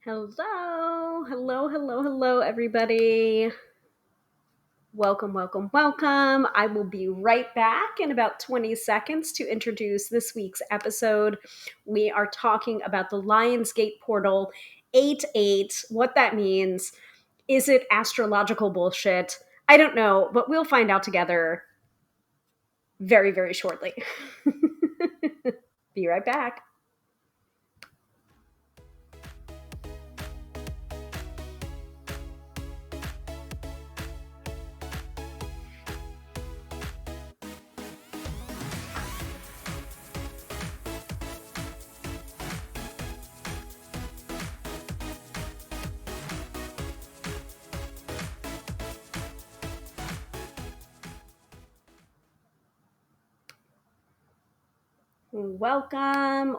Hello, everybody. Welcome. I will be right back in about 20 seconds to introduce this week's episode. We are talking about the Lionsgate portal 88, what that means. Is it astrological bullshit? I don't know, but we'll find out together very, very shortly. Be right back.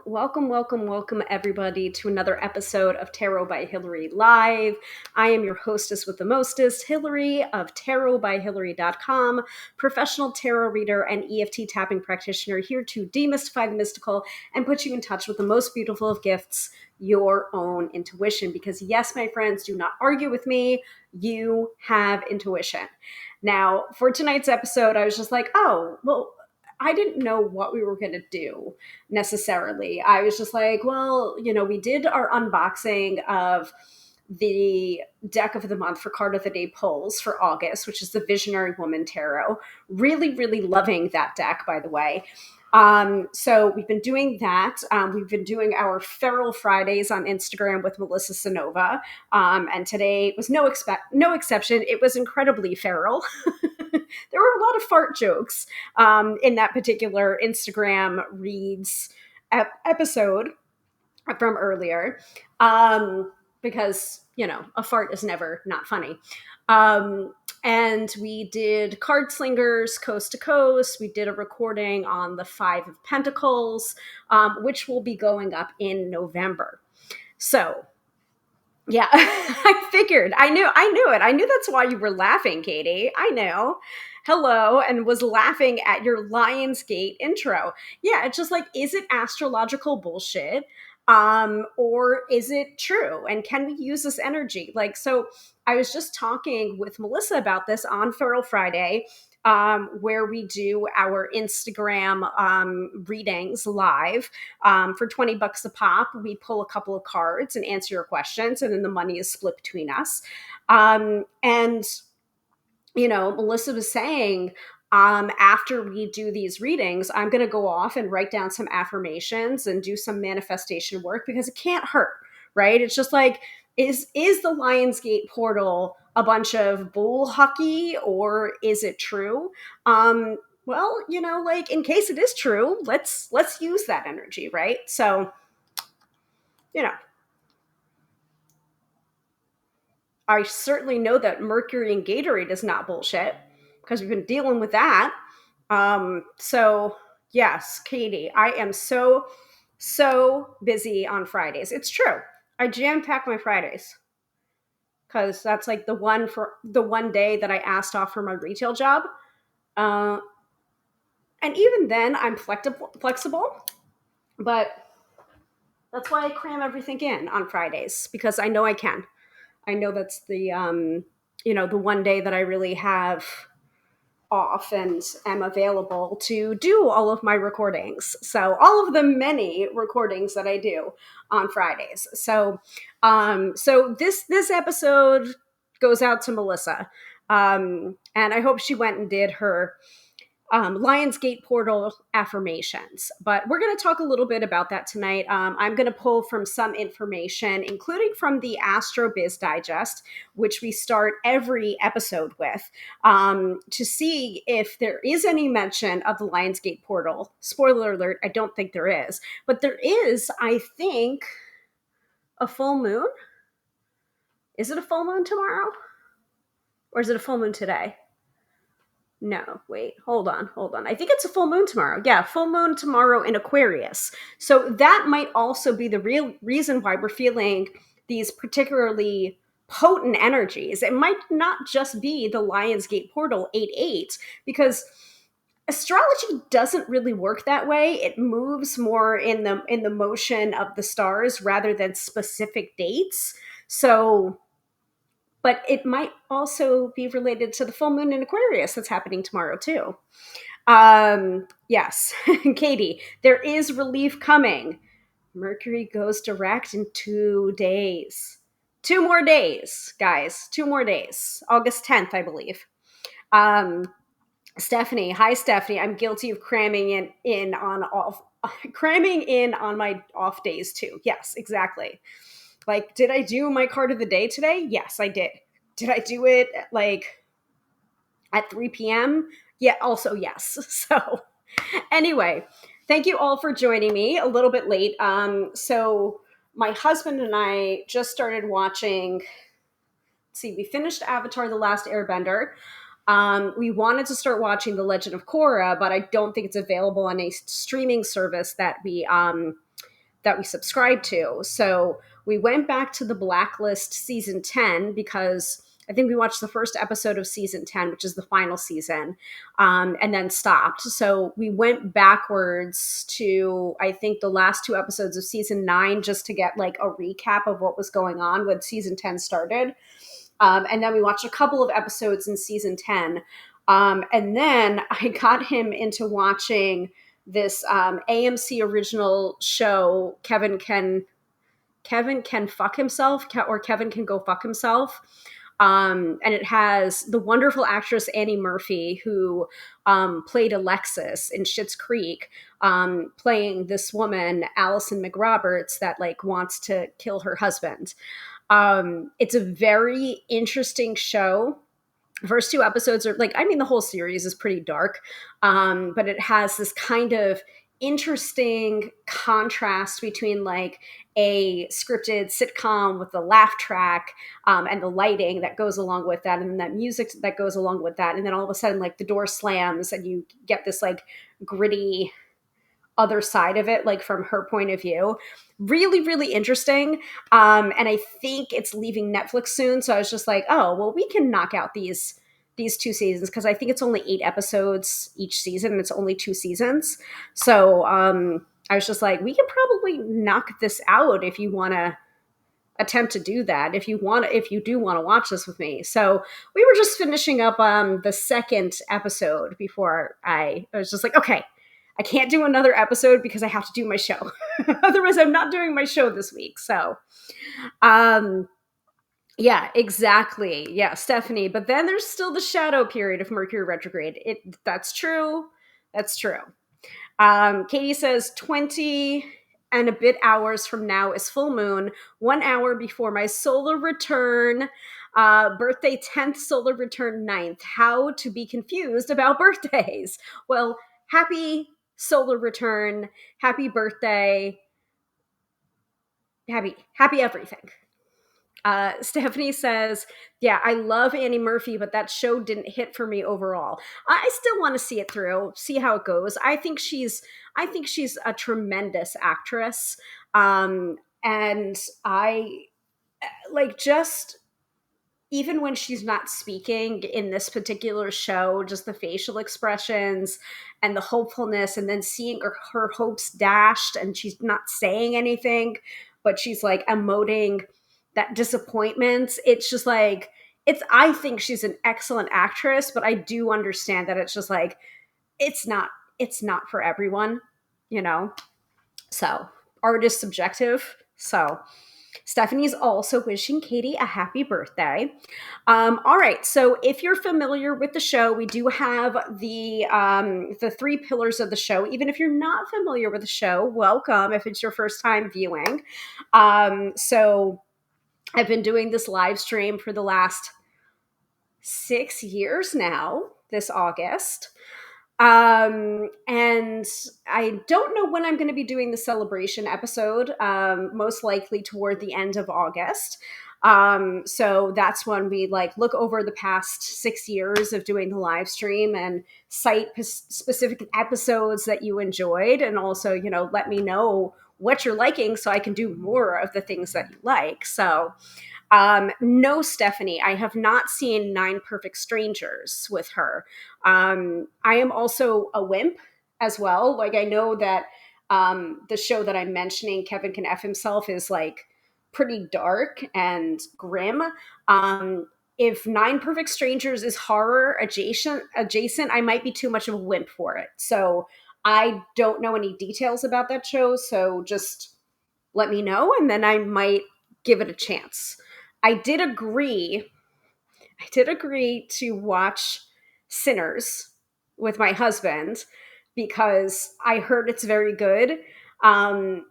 Welcome, everybody, to another episode of Tarot by Hilary Live. I am your hostess with the mostest, Hilary of tarotbyhilary.com, professional tarot reader and EFT tapping practitioner, here to demystify the mystical and put you in touch with the most beautiful of gifts, your own intuition. Because yes, my friends, do not argue with me. You have intuition. Now, for tonight's episode, I was just like, I didn't know what we were going to do necessarily. I was just like, we did our unboxing of the deck of the month for card of the day pulls for August, which is the Visionary Woman Tarot. Really, really loving that deck, by the way. So we've been doing that. We've been doing our Feral Fridays on Instagram with Melissa Sanova. And today was no exception. It was incredibly feral. There were a lot of fart jokes in that particular Instagram reads episode from earlier, because, a fart is never not funny. And we did Card Slingers Coast to Coast. We did a recording on the Five of Pentacles, which will be going up in November. So, yeah, I figured. I knew it. I knew that's why you were laughing, Katie. I know. Hello, and was laughing at your Lionsgate intro. Yeah, it's just like, is it astrological bullshit? Or is it true? And can we use this energy? So I was just talking with Melissa about this on Feral Friday, where we do our Instagram readings live for $20 a pop. We pull a couple of cards and answer your questions, and then the money is split between us. And Melissa was saying, after we do these readings, I'm going to go off and write down some affirmations and do some manifestation work, because it can't hurt, right? It's just like, is the Lionsgate portal a bunch of bull hockey, or is it true? Well, in case it is true, let's use that energy, right? So, I certainly know that Mercury and Gatorade is not bullshit, because we've been dealing with that. So yes, Katie, I am so busy on Fridays. It's true. I jam pack my Fridays, because that's like the one day that I asked off for my retail job. And even then I'm flexible, but that's why I cram everything in on Fridays, because I know I can. I know that's the the one day that I really have off and am available to do all of my recordings. So all of the many recordings that I do on Fridays. So this episode goes out to Melissa. And I hope she went and did her Lionsgate portal affirmations. But we're going to talk a little bit about that tonight. I'm going to pull from some information, including from the Astro Biz Digest, which we start every episode with, to see if there is any mention of the Lionsgate portal. Spoiler alert, I don't think there is. But there is, I think, a full moon. Is it a full moon tomorrow? Or is it a full moon today? No, wait, hold on. I think it's a full moon tomorrow. Yeah, full moon tomorrow in Aquarius. So that might also be the real reason why we're feeling these particularly potent energies. It might not just be the Lionsgate portal 88, because astrology doesn't really work that way. It moves more in the motion of the stars rather than specific dates. So, but it might also be related to the full moon in Aquarius that's happening tomorrow too. Yes, Katie, there is relief coming. Mercury goes direct in 2 days. 2 more days, guys. 2 more days. August 10th, I believe. Um, Stephanie, hi Stephanie. I'm guilty of cramming in on my off days too. Yes, exactly. Like, did I do my card of the day today? Yes, I did. Did I do it like at 3 p.m.? Yeah, also yes. So anyway, thank you all for joining me a little bit late. So my husband and I just started watching. See, we finished Avatar: The Last Airbender. We wanted to start watching The Legend of Korra, but I don't think it's available on a streaming service that we subscribe to. So we went back to The Blacklist season 10 because I think we watched the first episode of season 10, which is the final season, and then stopped. So we went backwards to, I think, the last two episodes of season 9 just to get like a recap of what was going on when season 10 started. And then we watched a couple of episodes in season 10. And then I got him into watching this AMC original show, Kevin Can Fuck Himself, or Kevin Can Go Fuck Himself. And it has the wonderful actress Annie Murphy, who played Alexis in Schitt's Creek, playing this woman, Allison McRoberts, that like wants to kill her husband. It's a very interesting show. First two episodes are like, I mean, the whole series is pretty dark, but it has this kind of interesting contrast between like a scripted sitcom with the laugh track, and the lighting that goes along with that, and then that music that goes along with that, and then all of a sudden like the door slams and you get this like gritty other side of it, like from her point of view. Really, really interesting. And I think it's leaving Netflix soon. So I was just like, oh, well, we can knock out these two seasons because I think it's only 8 episodes each season and it's only 2 seasons. So I was just like, we can probably knock this out if you want to attempt to do that, if you do want to watch this with me. So we were just finishing up the second episode before I was just like, okay, I can't do another episode because I have to do my show. Otherwise, I'm not doing my show this week. So, um, yeah, exactly. Yeah, Stephanie. But then there's still the shadow period of Mercury retrograde. That's true. That's true. Katie says 20 and a bit hours from now is full moon, 1 hour before my solar return. Birthday 10th, solar return 9th. How to be confused about birthdays. Well, happy solar return, happy birthday, happy everything. Stephanie says, yeah, I love Annie Murphy, but that show didn't hit for me overall. I still want to see it through, see how it goes. I think she's a tremendous actress. And I like, just even when she's not speaking in this particular show, just the facial expressions and the hopefulness, and then seeing her hopes dashed and she's not saying anything, but she's like emoting that disappointment. It's just like, I think she's an excellent actress, but I do understand that it's just like, it's not, for everyone, you know? So art is subjective. So Stephanie's also wishing Katie a happy birthday. All right, so if you're familiar with the show, we do have the 3 pillars of the show. Even if you're not familiar with the show, welcome. If it's your first time viewing, so I've been doing this live stream for the last 6 years now. This August. And I don't know when I'm going to be doing the celebration episode, most likely toward the end of August. So that's when we like look over the past 6 years of doing the live stream and cite specific episodes that you enjoyed. And also, let me know what you're liking so I can do more of the things that you like. So, No, Stephanie, I have not seen Nine Perfect Strangers with her. I am also a wimp as well. Like, I know that the show that I'm mentioning, Kevin Can F Himself, is like pretty dark and grim. If Nine Perfect Strangers is horror adjacent, I might be too much of a wimp for it. So I don't know any details about that show. So just let me know, and then I might give it a chance. I did agree. I did agree to watch Sinners with my husband because I heard it's very good. Um,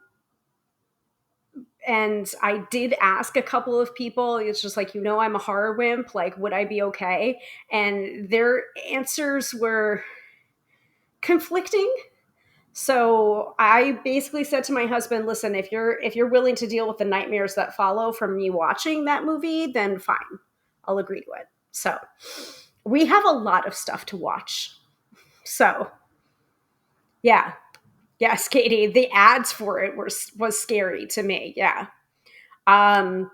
and I did ask a couple of people, it's just like, I'm a horror wimp. Like, would I be okay? And their answers were conflicting. So I basically said to my husband, listen, if you're willing to deal with the nightmares that follow from me watching that movie, then fine. I'll agree to it. So we have a lot of stuff to watch. So yeah. Yes, Katie, the ads for it was scary to me. Yeah. Um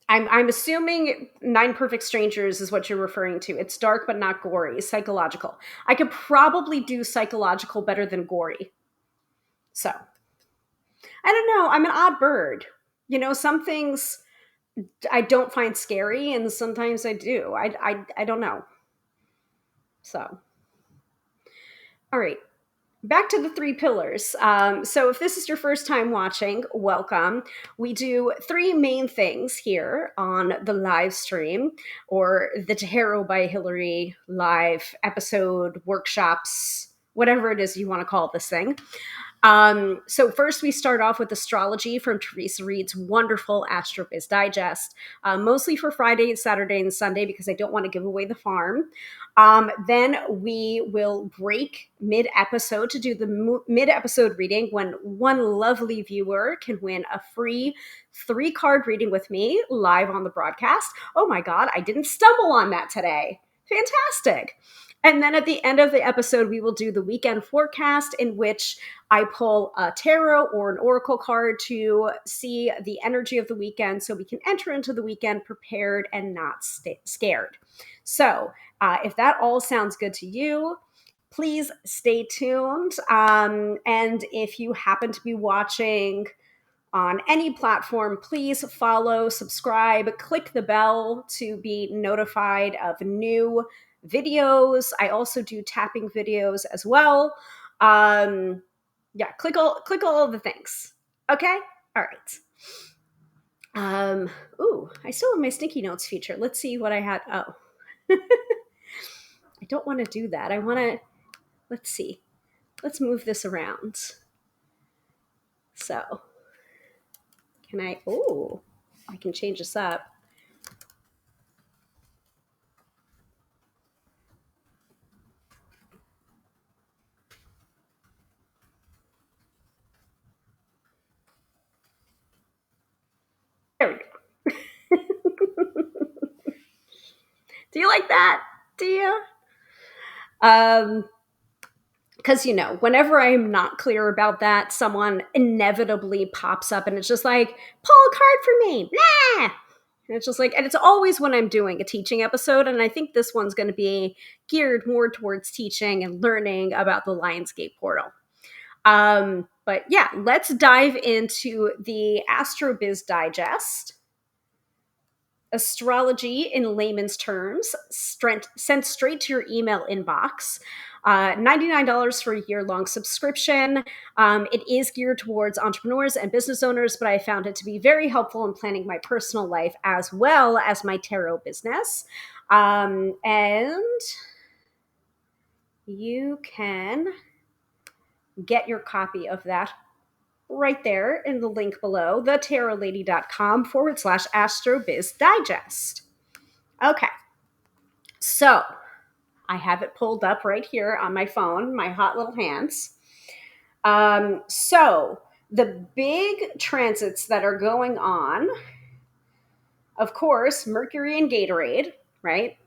I'm assuming Nine Perfect Strangers is what you're referring to. It's dark but not gory, psychological. I could probably do psychological better than gory. So I don't know. I'm an odd bird. Some things I don't find scary, and sometimes I do. I don't know. So, all right. Back to the three pillars. So, if this is your first time watching, welcome. We do three main things here on the live stream, or the Tarot by Hilary live episode, workshops, whatever it is you want to call this thing. So first we start off with astrology from Teresa Reed's wonderful AstroBiz Digest, mostly for Friday, Saturday, and Sunday because I don't want to give away the farm. Then we will break mid-episode to do the mid-episode reading when one lovely viewer can win a free 3-card reading with me live on the broadcast. Oh my God, I didn't stumble on that today. Fantastic. And then at the end of the episode, we will do the weekend forecast, in which I pull a tarot or an oracle card to see the energy of the weekend so we can enter into the weekend prepared and not scared. So if that all sounds good to you, please stay tuned. And if you happen to be watching on any platform, please follow, subscribe, click the bell to be notified of new videos. I also do tapping videos as well. Yeah, click all of the things. Okay? All right. I still have my sticky notes feature. Let's see what I had. Oh. I don't want to do that. Let's see. Let's move this around. So, I can change this up. There we go. Do you like that? Do you? Because whenever I'm not clear about that, someone inevitably pops up and it's just like, pull a card for me. Nah. And it's just like, and it's always when I'm doing a teaching episode. And I think this one's going to be geared more towards teaching and learning about the Lionsgate portal. But yeah, let's dive into the AstroBiz Digest. Astrology in layman's terms, sent straight to your email inbox. $99 for a year-long subscription. It is geared towards entrepreneurs and business owners, but I found it to be very helpful in planning my personal life as well as my tarot business. And you can get your copy of that right there in the link below, thetarotlady.com/AstroBiz Digest. Okay. So I have it pulled up right here on my phone, my hot little hands. So the big transits that are going on, of course, Mercury and Gatorade, right?